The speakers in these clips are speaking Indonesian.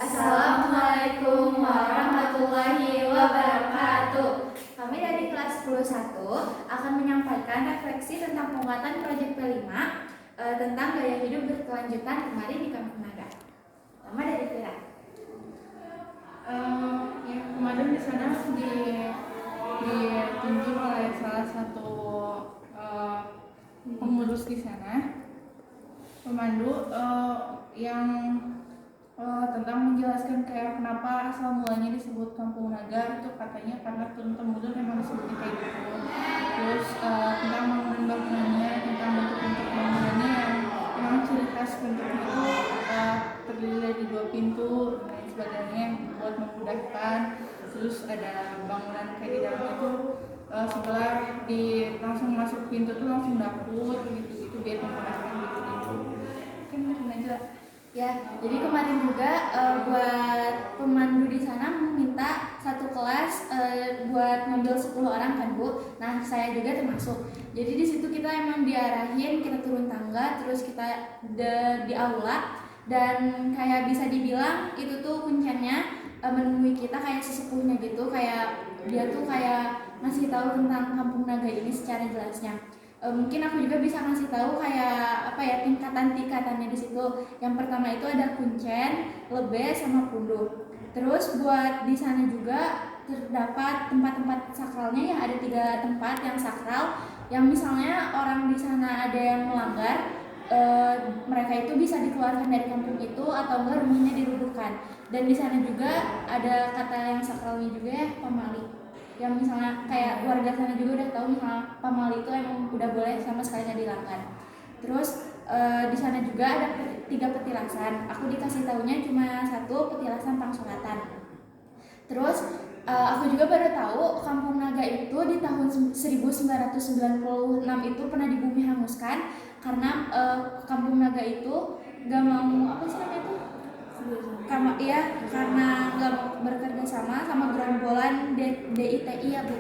Assalamualaikum warahmatullahi wabarakatuh. Kami dari kelas 10.1 akan menyampaikan refleksi tentang penguatan proyek P5 tentang gaya hidup berkelanjutan kemarin di Kampung Naga. Pertama dari Fira. Kemarin di sana ditunjuk oleh salah satu pengurus di sana, pemandu yang tentang menjelaskan kayak kenapa asal mulanya disebut Kampung Naga. Itu katanya karena turun-temurun memang disebutnya kayak gitu. Terus tentang bangunan-bangunannya, tentang bentuk-bentuk bangunannya yang memang ciri khas bentuknya itu terdiri dari 2 pintu dan sebagainya yang buat memudahkan. Terus ada bangunan kayak di dalamnya itu setelah langsung masuk pintu tuh langsung dapur gitu biar memudahkan gitu. Kan aja. Ya, jadi kemarin juga buat pemandu di sana meminta satu kelas buat ngambil 10 orang kan Bu. Nah, saya juga termasuk. Jadi di situ kita emang diarahin, kita turun tangga, terus kita di aula, dan kayak bisa dibilang itu tuh kuncennya menemui kita kayak sesepuhnya gitu, kayak dia tuh kayak ngasih tahu tentang Kampung Naga ini secara jelasnya. Mungkin aku juga bisa ngasih tahu kayak tingkatan-tingkatannya di situ. Yang pertama itu ada kuncen, lebe, sama punduh. Terus buat di sana juga terdapat tempat-tempat sakralnya, yang ada 3 tempat yang sakral. Yang misalnya orang di sana ada yang melanggar, mereka itu bisa dikeluarkan dari kampung itu atau enggak rumahnya dirubuhkan. Dan di sana juga ada kata yang sakralnya juga ya, pamali. Yang misalnya kayak warga sana juga udah tahu misalnya pamali itu emang udah boleh sama sekali nggak dilanggar. Terus di sana juga ada 3 petilasan. Aku dikasih tahunya cuma 1 petilasan Pangsuratan. Terus aku juga baru tahu Kampung Naga itu di tahun 1996 itu pernah dibumi hanguskan karena Kampung Naga itu nggak mau karena nggak bekerja sama gerombolan DITI ya Bu.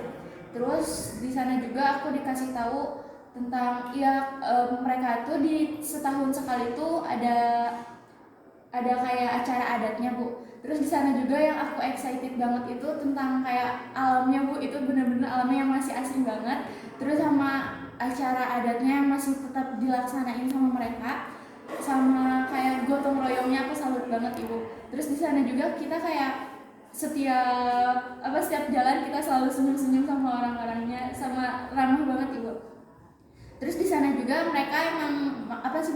Terus di sana juga aku dikasih tahu tentang mereka tuh di setahun sekali tuh ada kayak acara adatnya Bu. Terus di sana juga yang aku excited banget itu tentang kayak alamnya Bu, itu bener-bener alamnya yang masih asri banget. Terus sama acara adatnya yang masih tetap dilaksanain sama mereka, sama kayak gotong royongnya aku salut banget Ibu. Terus di sana juga kita kayak setiap jalan kita selalu senyum-senyum sama orang-orangnya, sama ramah banget Ibu. Terus di sana juga mereka emang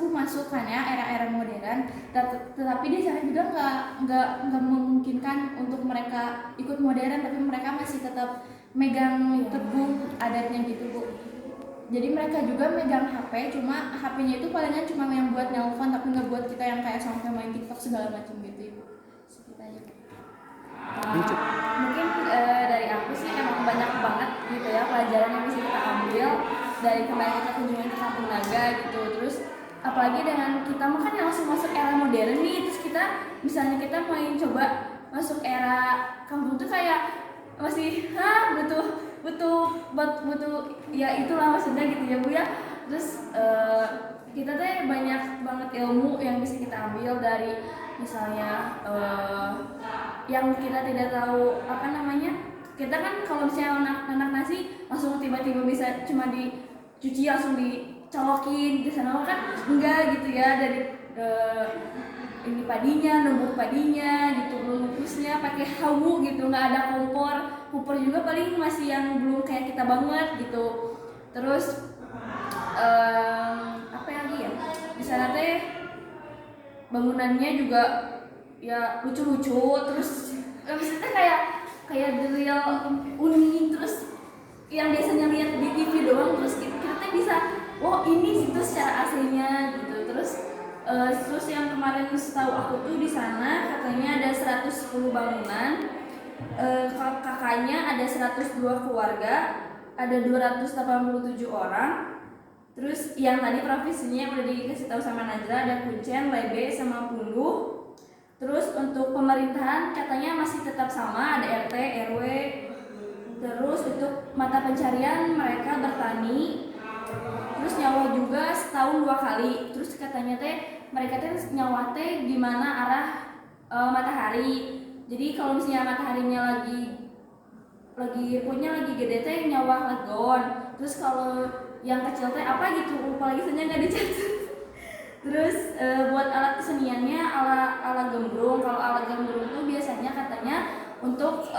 Bu masuk kan ya era-era modern, tetapi di sana juga nggak memungkinkan untuk mereka ikut modern, tapi mereka masih tetap megang teguh adatnya gitu Bu. Jadi mereka juga megang HP, cuma HP-nya itu palingan cuma yang buat nelpon, tapi nggak buat kita yang kayak sampai main TikTok segala macam gitu Ibu. Segitu aja. Mungkin dari aku sih emang banyak banget gitu ya pelajaran yang bisa kita ambil dari kemarin kita kunjungan ke Kampung Naga gitu. Terus apalagi dengan kita makan langsung masuk era modern nih, terus misalnya kita main coba masuk era kampung tuh kayak masih butuh ya itulah maksudnya gitu ya Bu ya. Terus kita tuh banyak banget ilmu yang bisa kita ambil dari misalnya yang kita tidak tahu kita kan kalau misalnya anak nasi langsung tiba-tiba bisa cuma dicuci langsung dicolokin, di sana kan enggak gitu ya, dari ini padinya, numbuk padinya gitu, mengukusnya pakai hawu gitu, nggak ada kompor juga paling masih yang belum kayak kita banget gitu. Terus apa lagi ya, di sana teh bangunannya juga ya lucu-lucu, terus maksudnya kayak real unik, terus yang biasanya lihat di TV doang, terus kita teh bisa ini gitu secara aslinya gitu. Terus yang kemarin setahu aku tuh di sana katanya ada 110 bangunan, kakaknya ada 102 keluarga, ada 287 orang. Terus yang tadi profesinya udah dikasih tahu sama Najla, ada kuncen, lebe, sama punduh. Terus untuk pemerintahan katanya masih tetap sama, ada RT, RW. Terus untuk mata pencarian mereka bertani. Terus nyawa juga setahun 2 kali. Terus katanya mereka nyawa di mana arah matahari matahari. Jadi kalau misalnya mataharinya lagi punya lagi gede teh nyawah legon. Terus kalau yang kecil teh apa gitu, lupa lagi sebenarnya nggak dicatat. Terus buat alat keseniannya ala gembrung. Kalau alat gembrung tuh biasanya katanya untuk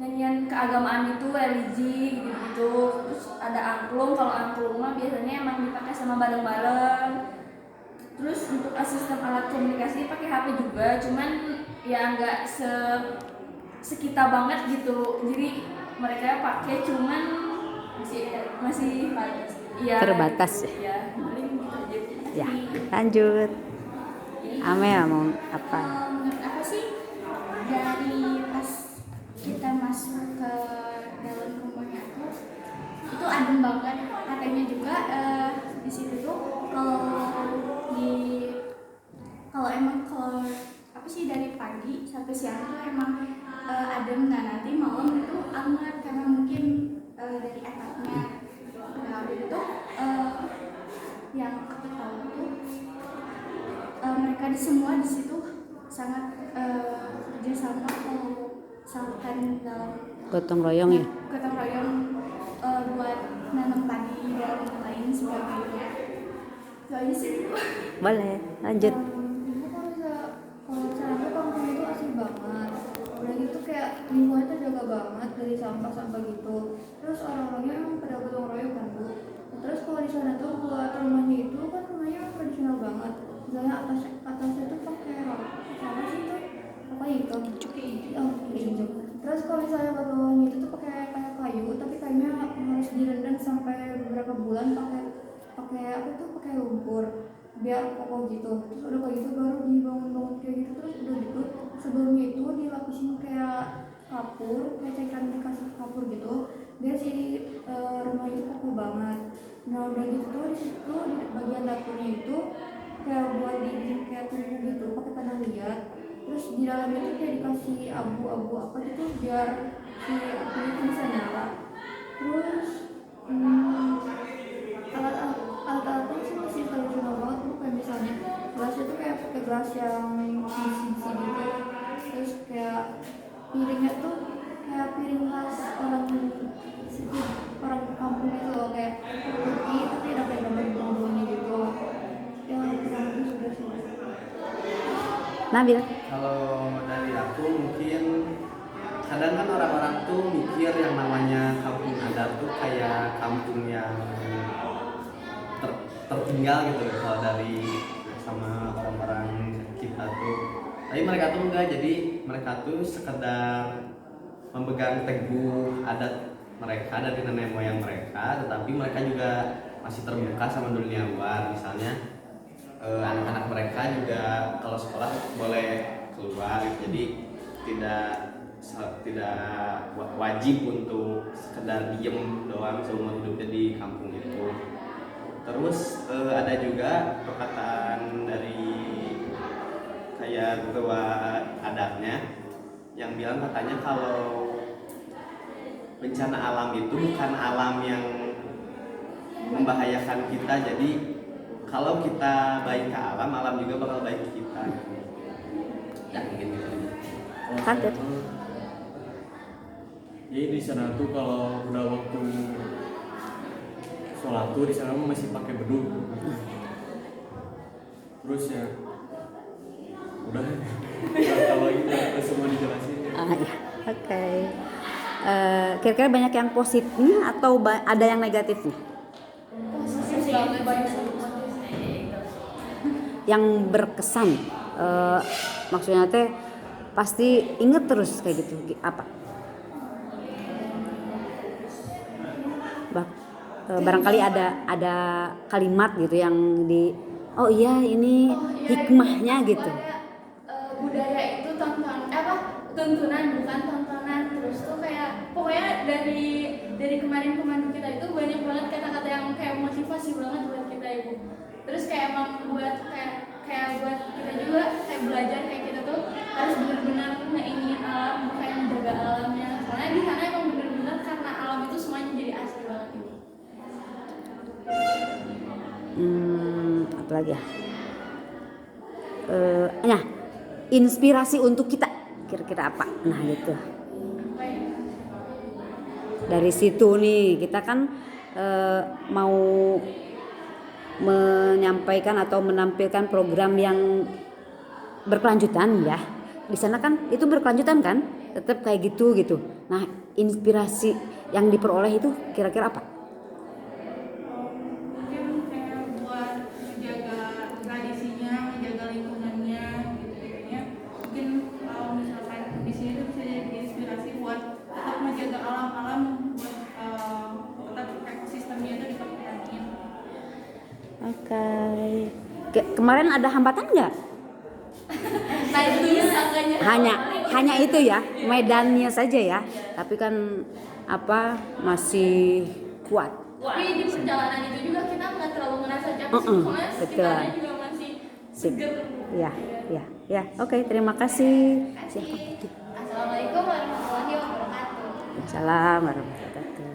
nyanyian keagamaan itu, religi gitu. Terus ada angklung. Kalau angklung mah biasanya emang dipakai sama bareng-bareng. Terus untuk asisten alat komunikasi pakai HP juga, cuman ya nggak sekita banget gitu. Jadi mereka pakai cuman masih ya, terbatas gitu. Ya, paling gitu aja. ya. Lanjut, Amel mau apa? Menurut aku sih dari pas kita masuk ke dalam rumahnya itu adem banget. Katanya juga di situ tuh kalau apa sih dari pagi sampai siang tuh emang adem. Nah nanti malam itu hangat karena mungkin dari atapnya. Nah itu tuh yang aku tahu tuh mereka semua di situ sangat kerjasama kalau misalkan dalam Gotong royong ya? gotong royong buat nanam padi dan lain sebagainya. Itu aja sih. Boleh, lanjut. Kalau caranya kampung itu asik banget. Udah gitu kayak lingkungan tuh jaga banget dari sampah-sampah gitu. Terus orang-orangnya emang pada gotong royong kan Bu. Terus kalau di sana tuh buat rumahnya itu kan rumahnya tradisional banget. Misalnya atasnya tuh pakai apa sih itu? Apa hitam? Oh, hijau. Terus kalau misalnya bawahnya itu tuh pakai kayak kayu, tapi kayunya harus direndam sampai beberapa bulan pakai pakai lumpur biar kokoh gitu. Terus udah kayak gitu baru dibangun kayak gitu. Terus udah gitu sebelumnya itu dilapisin kayak kapur, kayak cairan dikasih kapur gitu biar si rumah itu kokoh banget. Nah udah gitu di situ di bagian dapurnya itu kayak buat dibikin kayak tungku gitu pakai tanah liat. Terus di dalamnya tuh kayak dikasih abu-abu apa gitu biar si apinya itu bisa nyala. Terus alat-alatnya sih masih tradisional banget Bu, kayak misalnya gelasnya tuh kayak pakai gelas yang besi gitu. Terus kayak piringnya tuh kayak piring khas orang kampung itu loh, kayak putih tapi ada kayak gambar bumbunya gitu. Ya kurang lebih sudah sih. Nabil. Kalau dari aku mungkin kadang kan orang-orang tuh mikir yang namanya kampung adat tuh kayak kampung yang tertinggal gitu kalau dari sama orang-orang kita tuh. Tapi mereka tuh enggak, jadi mereka tuh sekedar memegang teguh adat mereka dari nenek moyang mereka, tetapi mereka juga masih terbuka sama dunia luar. Misalnya anak-anak mereka juga kalau sekolah boleh keluar, jadi tidak wajib untuk sekedar diem doang seumur hidupnya di kampung itu. Terus ada juga perkataan dari kayak ketua adatnya yang bilang katanya kalau bencana alam itu bukan alam yang membahayakan kita, jadi kalau kita baik ke alam, alam juga bakal baik ke kita. Ya mungkin gitu. Kaget. Jadi di sana tuh kalau udah waktu sholat tuh di sana masih pakai beduk. Terus ya udah kalau itu semua dijelasin ya. Ya. Oke. Kira-kira banyak yang positifnya atau ada yang negatifnya? Yang berkesan, maksudnya teh pasti inget terus kayak gitu apa? Barangkali ada kalimat gitu yang oh iya ini hikmahnya gitu. Budaya itu tuntunan bukan tontonan. Terus tuh kayak pokoknya dari kemarin pemandu kita itu banyak banget kata-kata yang kayak motivasi banget buat kita Ibu. Terus kayak emang buat kayak buat kita juga kayak belajar kayak kita tuh harus benar-benar ngeingin alam, bukan menjaga alamnya. Soalnya di sana emang benar-benar karena alam itu semuanya jadi asli banget Ibu. Apa lagi ya? Nah, inspirasi untuk kita kira-kira apa? Nah gitu. Dari situ nih kita kan mau menyampaikan atau menampilkan program yang berkelanjutan ya. Di sana kan itu berkelanjutan kan, tetap kayak gitu. Nah inspirasi yang diperoleh itu kira-kira apa? Mungkin kayak buat menjaga tradisinya, menjaga lingkungannya gitu ya. Mungkin kalau misalkan di sini tuh bisa jadi inspirasi buat tetap menjaga alam-alam, buat tetap ekosistemnya itu dipertahankan. Oke. Kemarin ada hambatan nggak? Naik dulu tangganya. Hanya itu ya, medannya saja ya. Tapi kan apa masih kuat. Tapi di perjalanan itu juga kita nggak terlalu ngerasa capek, soalnya Betul. sekitarnya juga masih Sip. seger. Ya. Oke, terima kasih. Assalamualaikum warahmatullahi wabarakatuh. Assalamualaikum warahmatullahi wabarakatuh.